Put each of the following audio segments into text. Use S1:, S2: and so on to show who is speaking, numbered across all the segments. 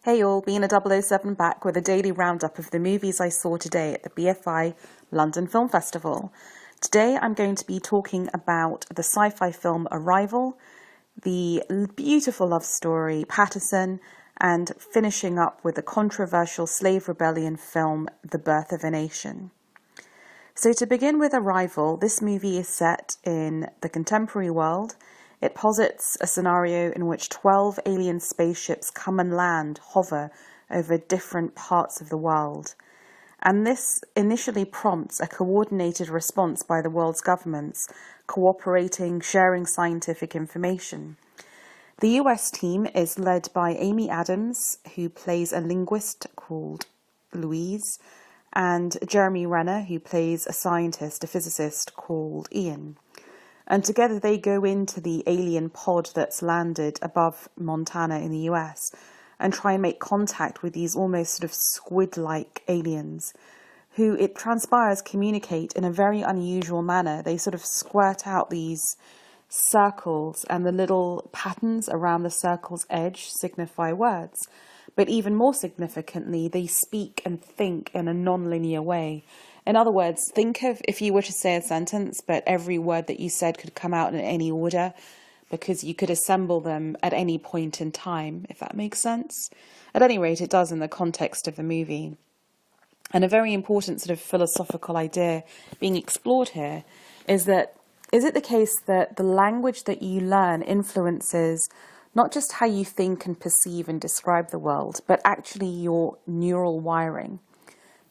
S1: Hey all, B007 back with a daily roundup of the movies I saw today at the BFI London Film Festival. Today I'm going to be talking about the sci-fi film Arrival, the beautiful love story Paterson, and finishing up with the controversial slave rebellion film The Birth of a Nation. So to begin with Arrival, this movie is set in the contemporary world. It posits a scenario in which 12 alien spaceships come and land, hover over different parts of the world. And this initially prompts a coordinated response by the world's governments, cooperating, sharing scientific information. The US team is led by Amy Adams, who plays a linguist called Louise, and Jeremy Renner, who plays a scientist, a physicist called Ian. And together they go into the alien pod that's landed above Montana in the US and try and make contact with these almost sort of squid-like aliens who, it transpires, communicate in a very unusual manner. They sort of squirt out these circles, and the little patterns around the circle's edge signify words. But even more significantly, they speak and think in a non-linear way. In other words, think of if you were to say a sentence, but every word that you said could come out in any order because you could assemble them at any point in time, if that makes sense. At any rate, it does in the context of the movie. And a very important sort of philosophical idea being explored here is that, is it the case that the language that you learn influences not just how you think and perceive and describe the world, but actually your neural wiring?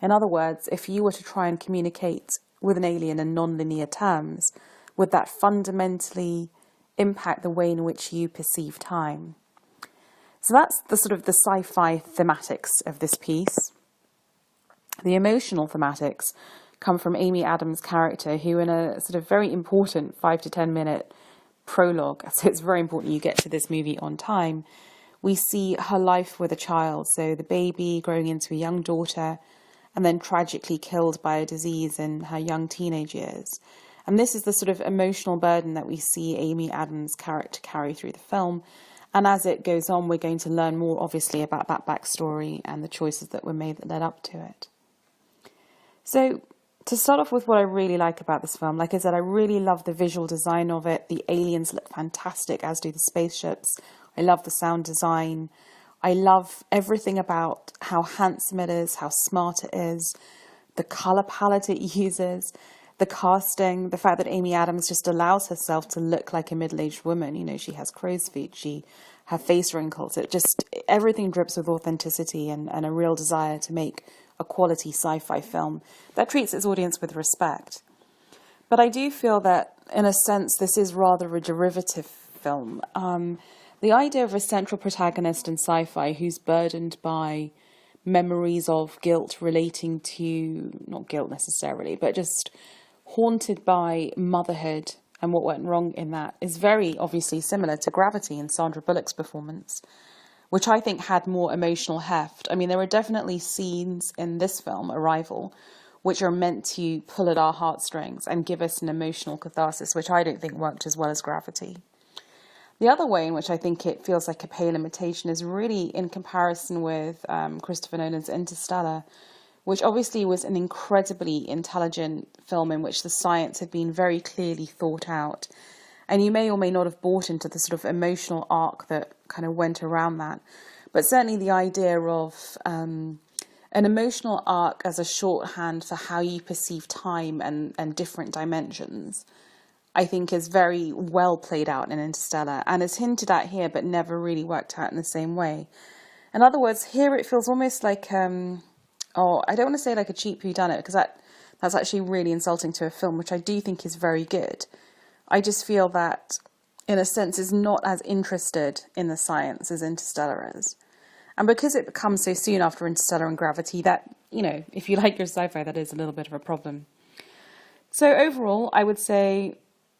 S1: In other words, if you were to try and communicate with an alien in non-linear terms, would that fundamentally impact the way in which you perceive time? So that's the sort of the sci-fi thematics of this piece. The emotional thematics come from Amy Adams' character, who in a sort of very important 5 to 10 minute prologue, so it's very important you get to this movie on time, we see her life with a child, so the baby growing into a young daughter, and then tragically killed by a disease in her young teenage years. And this is the sort of emotional burden that we see Amy Adams' character carry through the film. And as it goes on, we're going to learn more, obviously, about that backstory and the choices that were made that led up to it. So, to start off with what I really like about this film, like I said, I really love the visual design of it. The aliens look fantastic, as do the spaceships. I love the sound design. I love everything about how handsome it is, how smart it is, the colour palette it uses, the casting, the fact that Amy Adams just allows herself to look like a middle-aged woman. You know, she has crow's feet, her face wrinkles. Everything drips with authenticity and a real desire to make a quality sci-fi film that treats its audience with respect. But I do feel that, in a sense, this is rather a derivative film. The idea of a central protagonist in sci-fi who's burdened by memories of guilt relating to, not guilt necessarily, but just haunted by motherhood and what went wrong in that is very obviously similar to Gravity in Sandra Bullock's performance, which I think had more emotional heft. I mean, there are definitely scenes in this film, Arrival, which are meant to pull at our heartstrings and give us an emotional catharsis, which I don't think worked as well as Gravity. The other way in which I think it feels like a pale imitation is really in comparison with Christopher Nolan's Interstellar, which obviously was an incredibly intelligent film in which the science had been very clearly thought out. And you may or may not have bought into the sort of emotional arc that kind of went around that. But certainly the idea of an emotional arc as a shorthand for how you perceive time and different dimensions, I think is very well played out in Interstellar and is hinted at here but never really worked out in the same way. In other words, here it feels almost like, I don't want to say like a cheap whodunit, because that's actually really insulting to a film, which I do think is very good. I just feel that, in a sense, is not as interested in the science as Interstellar is. And because it comes so soon after Interstellar and Gravity, that, you know, if you like your sci-fi, that is a little bit of a problem. So overall, I would say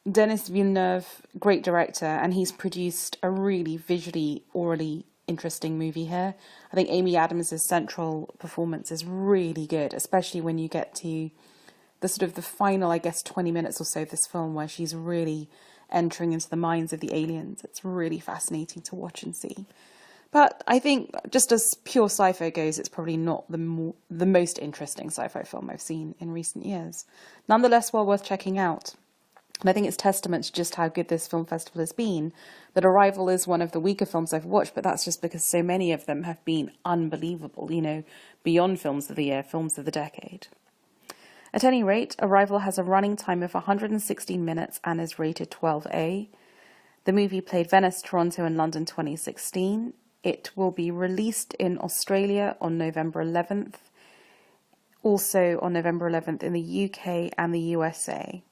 S1: Denis Villeneuve, great director, and he's produced a really visually, orally interesting movie here. I think Amy Adams' central performance is really good, especially when you get to the sort of the final, I guess, 20 minutes or so of this film where she's really entering into the minds of the aliens. It's really fascinating to watch and see. But I think, just as pure sci-fi goes, it's probably not the most interesting sci-fi film I've seen in recent years. Nonetheless, well worth checking out. And I think it's testament to just how good this film festival has been, that Arrival is one of the weaker films I've watched, but that's just because so many of them have been unbelievable, you know, beyond films of the year, films of the decade. At any rate, Arrival has a running time of 116 minutes and is rated 12A. The movie played Venice, Toronto, and London 2016. It will be released in Australia on November 11th, also on November 11th in the UK and the USA.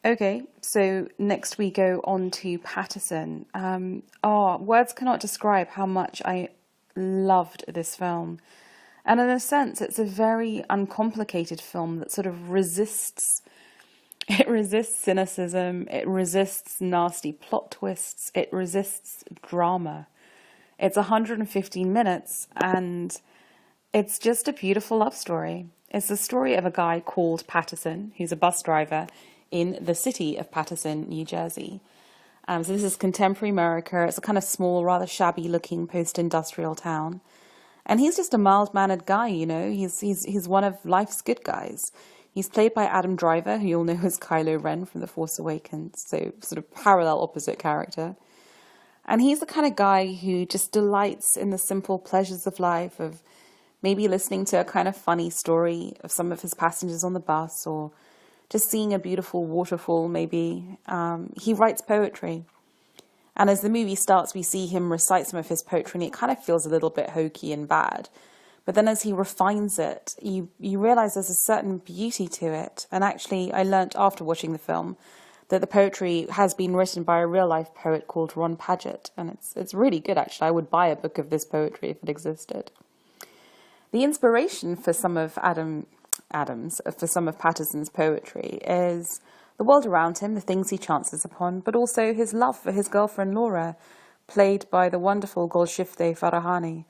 S1: Okay, so next we go on to Paterson. Words cannot describe how much I loved this film. And in a sense, it's a very uncomplicated film that sort of resists cynicism, it resists nasty plot twists, it resists drama. It's 115 minutes and it's just a beautiful love story. It's the story of a guy called Paterson, who's a bus driver in the city of Paterson, New Jersey. So this is contemporary America. It's a kind of small, rather shabby-looking post-industrial town. And he's just a mild-mannered guy, you know. He's one of life's good guys. He's played by Adam Driver, who you'll know as Kylo Ren from The Force Awakens, so sort of parallel opposite character. And he's the kind of guy who just delights in the simple pleasures of life, of maybe listening to a kind of funny story of some of his passengers on the bus, or just seeing a beautiful waterfall, maybe. He writes poetry. And as the movie starts, we see him recite some of his poetry, and it kind of feels a little bit hokey and bad. But then as he refines it, you realize there's a certain beauty to it. And actually, I learnt after watching the film that the poetry has been written by a real-life poet called Ron Padgett. And it's really good, actually. I would buy a book of this poetry if it existed. The inspiration for some of for some of Paterson's poetry is the world around him, the things he chances upon, but also his love for his girlfriend Laura, played by the wonderful Golshifteh Farahani.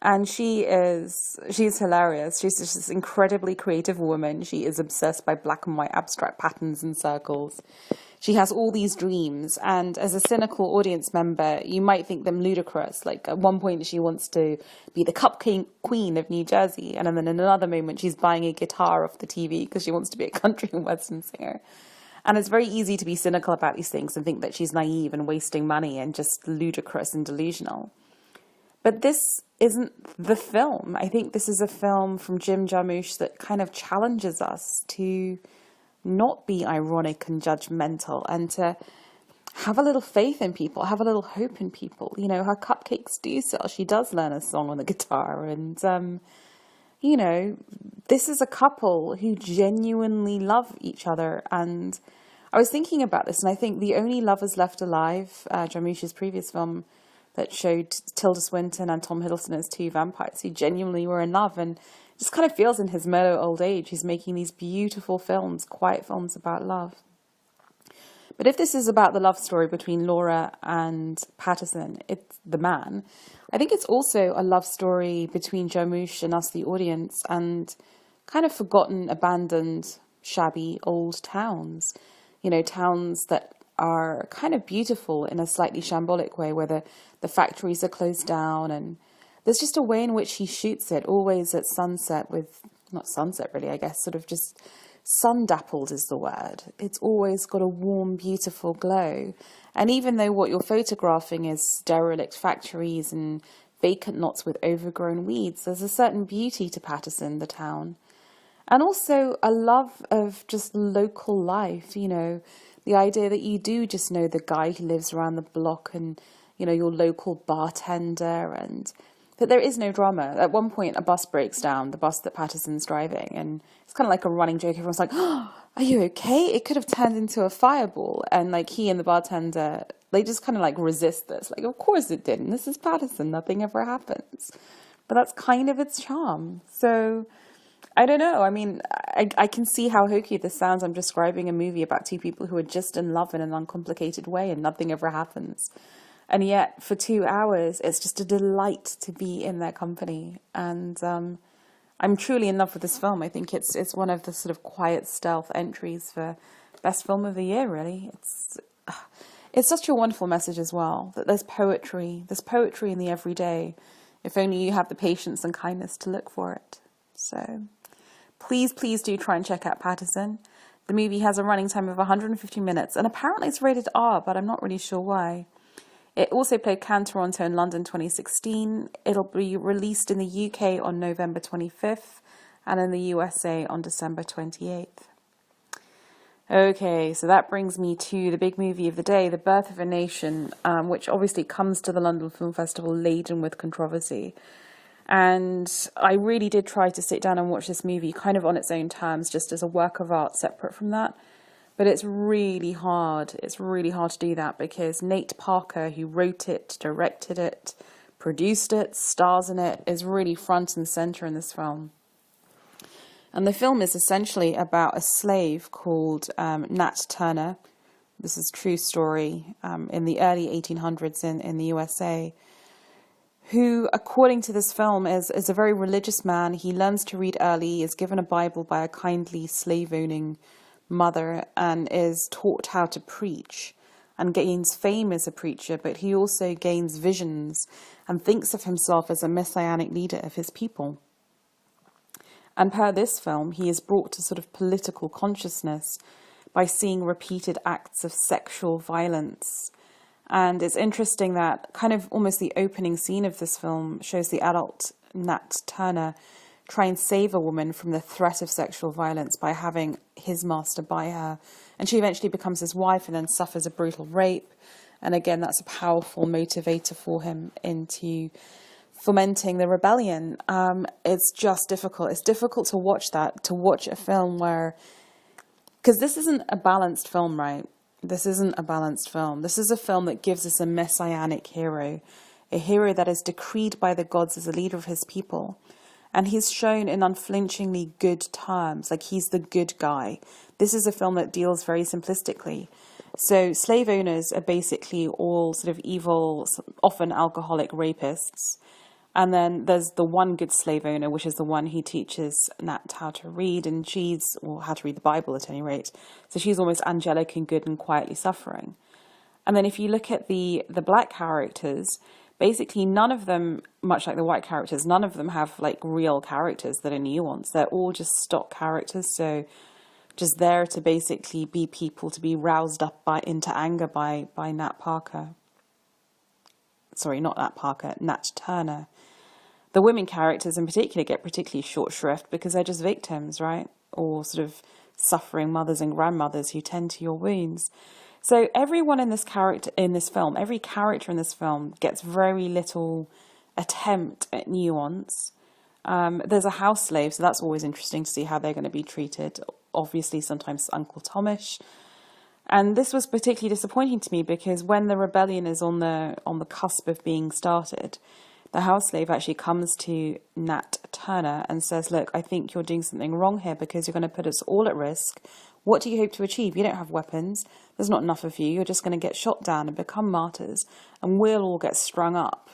S1: And she's hilarious. She's just this incredibly creative woman. She is obsessed by black and white abstract patterns and circles. She has all these dreams, and as a cynical audience member, you might think them ludicrous. Like, at one point, she wants to be the cupcake queen of New Jersey, and then in another moment, she's buying a guitar off the TV because she wants to be a country and western singer. And it's very easy to be cynical about these things and think that she's naive and wasting money and just ludicrous and delusional. But this isn't the film. I think this is a film from Jim Jarmusch that kind of challenges us to not be ironic and judgmental, and to have a little faith in people, have a little hope in people. You know, her cupcakes do sell. She does learn a song on the guitar. And, you know, this is a couple who genuinely love each other. And I was thinking about this, and I think The Only Lovers Left Alive, Jarmusch's previous film, that showed Tilda Swinton and Tom Hiddleston as two vampires who genuinely were in love, and just kind of feels in his mellow old age he's making these beautiful films, quiet films about love. But if this is about the love story between Laura and Paterson, it's the man, I think it's also a love story between Jarmusch and us, the audience, and kind of forgotten, abandoned, shabby old towns. You know, towns that are kind of beautiful in a slightly shambolic way, where the factories are closed down, and there's just a way in which he shoots it, always at sunset with, not sunset really, I guess, sort of just sun-dappled is the word. It's always got a warm, beautiful glow. And even though what you're photographing is derelict factories and vacant lots with overgrown weeds, there's a certain beauty to Paterson, the town. And also a love of just local life, you know, the idea that you do just know the guy who lives around the block and, you know, your local bartender, and that there is no drama. At one point, a bus breaks down, the bus that Paterson's driving, and it's kind of like a running joke. Everyone's like, oh, are you okay? It could have turned into a fireball. And like he and the bartender, they just kind of like resist this. Like, of course it didn't. This is Paterson. Nothing ever happens. But that's kind of its charm. So I don't know. I mean, I can see how hokey this sounds. I'm describing a movie about two people who are just in love in an uncomplicated way and nothing ever happens. And yet, for 2 hours, it's just a delight to be in their company. And I'm truly in love with this film. I think it's one of the sort of quiet stealth entries for best film of the year, really. It's such a wonderful message as well, that there's poetry in the everyday, if only you have the patience and kindness to look for it. So please do try and check out Paterson. The movie has a running time of 150 minutes, and apparently it's rated R, but I'm not really sure why. It also played Cannes, Toronto, and London 2016. It'll be released in the UK on November 25th, and in the USA on December 28th. Okay, so that brings me to the big movie of the day, The Birth of a Nation, which obviously comes to the London Film Festival laden with controversy. And I really did try to sit down and watch this movie kind of on its own terms, just as a work of art separate from that. But it's really hard. It's really hard to do that because Nate Parker, who wrote it, directed it, produced it, stars in it, is really front and center in this film. And the film is essentially about a slave called Nat Turner. This is a true story, in the early 1800s in the USA, who, according to this film, is a very religious man. He learns to read early, is given a Bible by a kindly slave-owning mother, and is taught how to preach and gains fame as a preacher, but he also gains visions and thinks of himself as a messianic leader of his people. And per this film, he is brought to sort of political consciousness by seeing repeated acts of sexual violence. And it's interesting that kind of almost the opening scene of this film shows the adult Nat Turner try and save a woman from the threat of sexual violence by having his master buy her. And she eventually becomes his wife and then suffers a brutal rape. And again, that's a powerful motivator for him into fomenting the rebellion. It's just difficult. It's difficult to watch that, to watch a film where, because this isn't a balanced film, right? This isn't a balanced film. This is a film that gives us a messianic hero, a hero that is decreed by the gods as a leader of his people. And he's shown in unflinchingly good terms, like he's the good guy. This is a film that deals very simplistically. So slave owners are basically all sort of evil, often alcoholic rapists. And then there's the one good slave owner, which is the one who teaches Nat how to read, and or how to read the Bible at any rate. So she's almost angelic and good and quietly suffering. And then if you look at the black characters, basically none of them, much like the white characters, none of them have like real characters that are nuanced. They're all just stock characters. So just there to basically be people to be roused up into anger by Nat Parker. Sorry, not Nat Parker, Nat Turner. The women characters in particular get particularly short shrift because they're just victims, right? Or sort of suffering mothers and grandmothers who tend to your wounds. So everyone in this film, every character in this film gets very little attempt at nuance. There's a house slave, so that's always interesting to see how they're going to be treated. Obviously, sometimes Uncle Tomish. And this was particularly disappointing to me because when the rebellion is on the cusp of being started, the house slave actually comes to Nat Turner and says, look, I think you're doing something wrong here because you're going to put us all at risk. What do you hope to achieve? You don't have weapons. There's not enough of you. You're just going to get shot down and become martyrs. And we'll all get strung up,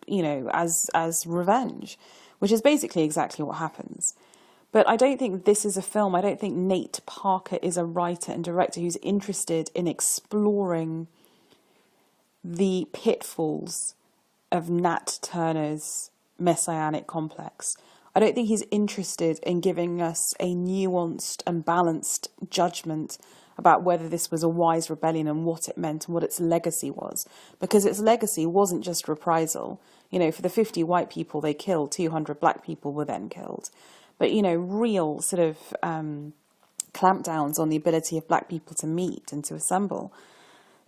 S1: as revenge, which is basically exactly what happens. But I don't think this is a film. I don't think Nate Parker is a writer and director who's interested in exploring the pitfalls of Nat Turner's messianic complex. I don't think he's interested in giving us a nuanced and balanced judgment about whether this was a wise rebellion and what it meant and what its legacy was. Because its legacy wasn't just reprisal. For the 50 white people they killed, 200 black people were then killed. But, real sort of clampdowns on the ability of black people to meet and to assemble.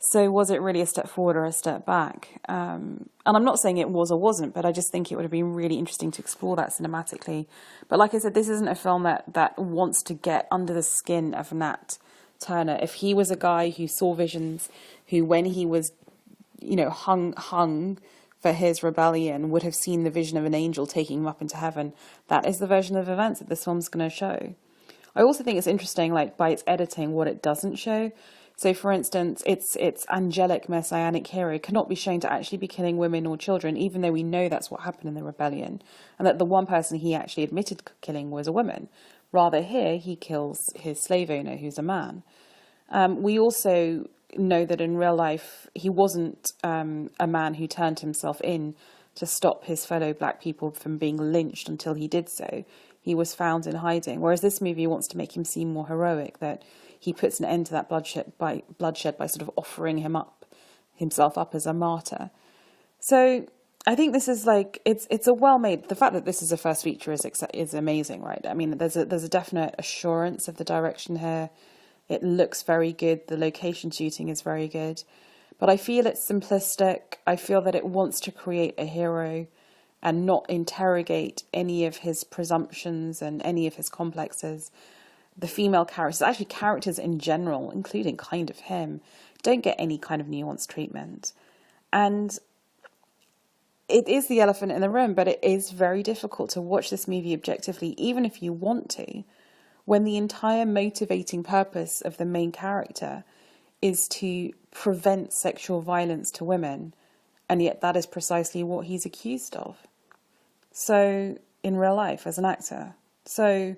S1: So was it really a step forward or a step back? And I'm not saying it was or wasn't, but I just think it would have been really interesting to explore that cinematically. But like I said, this isn't a film that wants to get under the skin of Nat Turner. If he was a guy who saw visions, who when he was, hung for his rebellion would have seen the vision of an angel taking him up into heaven, that is the version of events that this film's going to show. I also think it's interesting, like by its editing, what it doesn't show. So, for instance, its angelic messianic hero cannot be shown to actually be killing women or children, even though we know that's what happened in the rebellion, and that the one person he actually admitted killing was a woman. Rather, here, he kills his slave owner, who's a man. We also know that in real life, he wasn't a man who turned himself in to stop his fellow black people from being lynched until he did so. He was found in hiding, whereas this movie wants to make him seem more heroic, that he puts an end to that bloodshed by sort of offering himself up as a martyr. So I think this is like, it's a well-made, the fact that this is a first feature is amazing, right? I mean, there's a definite assurance of the direction here. It looks very good. The location shooting is very good. But I feel it's simplistic. I feel that it wants to create a hero and not interrogate any of his presumptions and any of his complexes. The female characters, actually characters in general, including kind of him, don't get any kind of nuanced treatment. And it is the elephant in the room, but it is very difficult to watch this movie objectively, even if you want to, when the entire motivating purpose of the main character is to prevent sexual violence to women, and yet that is precisely what he's accused of. So, in real life, as an actor. So,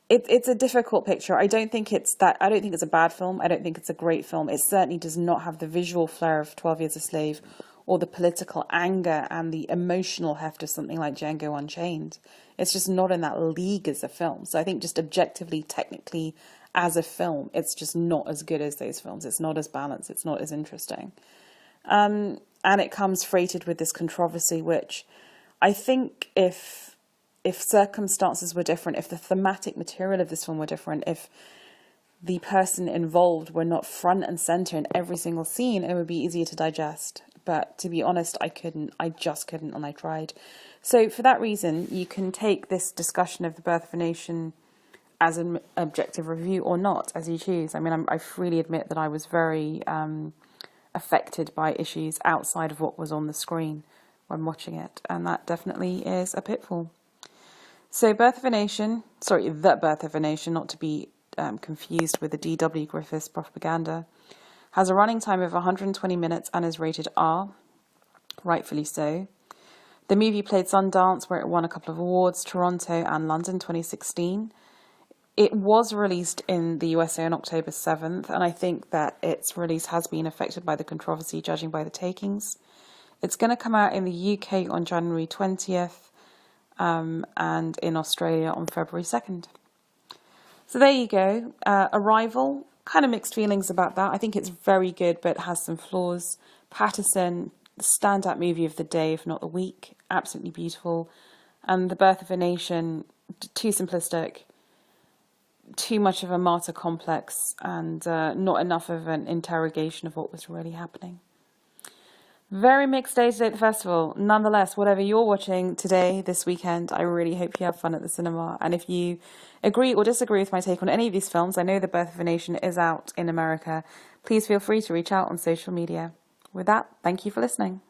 S1: it's a difficult picture. I don't think it's a bad film. I don't think it's a great film. It certainly does not have the visual flair of 12 Years a Slave, or the political anger and the emotional heft of something like Django Unchained. It's just not in that league as a film. So I think just objectively, technically, as a film, it's just not as good as those films. It's not as balanced. It's not as interesting. And it comes freighted with this controversy, which I think if circumstances were different, if the thematic material of this film were different, if the person involved were not front and center in every single scene, it would be easier to digest. But to be honest, I just couldn't, and I tried. So for that reason, you can take this discussion of The Birth of a Nation as an objective review or not, as you choose. I mean, I freely admit that I was very affected by issues outside of what was on the screen when watching it, and that definitely is a pitfall. So The Birth of a Nation, not to be confused with the D.W. Griffiths propaganda, has a running time of 120 minutes and is rated R, rightfully so. The movie played Sundance, where it won a couple of awards, Toronto and London 2016. It was released in the USA on October 7th, and I think that its release has been affected by the controversy, judging by the takings. It's going to come out in the UK on January 20th, and in Australia on February 2nd. So there you go. Arrival, kind of mixed feelings about that. I think it's very good, but has some flaws. Paterson, the standout movie of the day, if not the week. Absolutely beautiful. And The Birth of a Nation, too simplistic, too much of a martyr complex, and not enough of an interrogation of what was really happening. Very mixed day today at the festival. Nonetheless, whatever you're watching today, this weekend, I really hope you have fun at the cinema. And if you agree or disagree with my take on any of these films, I know The Birth of a Nation is out in America. Please feel free to reach out on social media. With that, thank you for listening.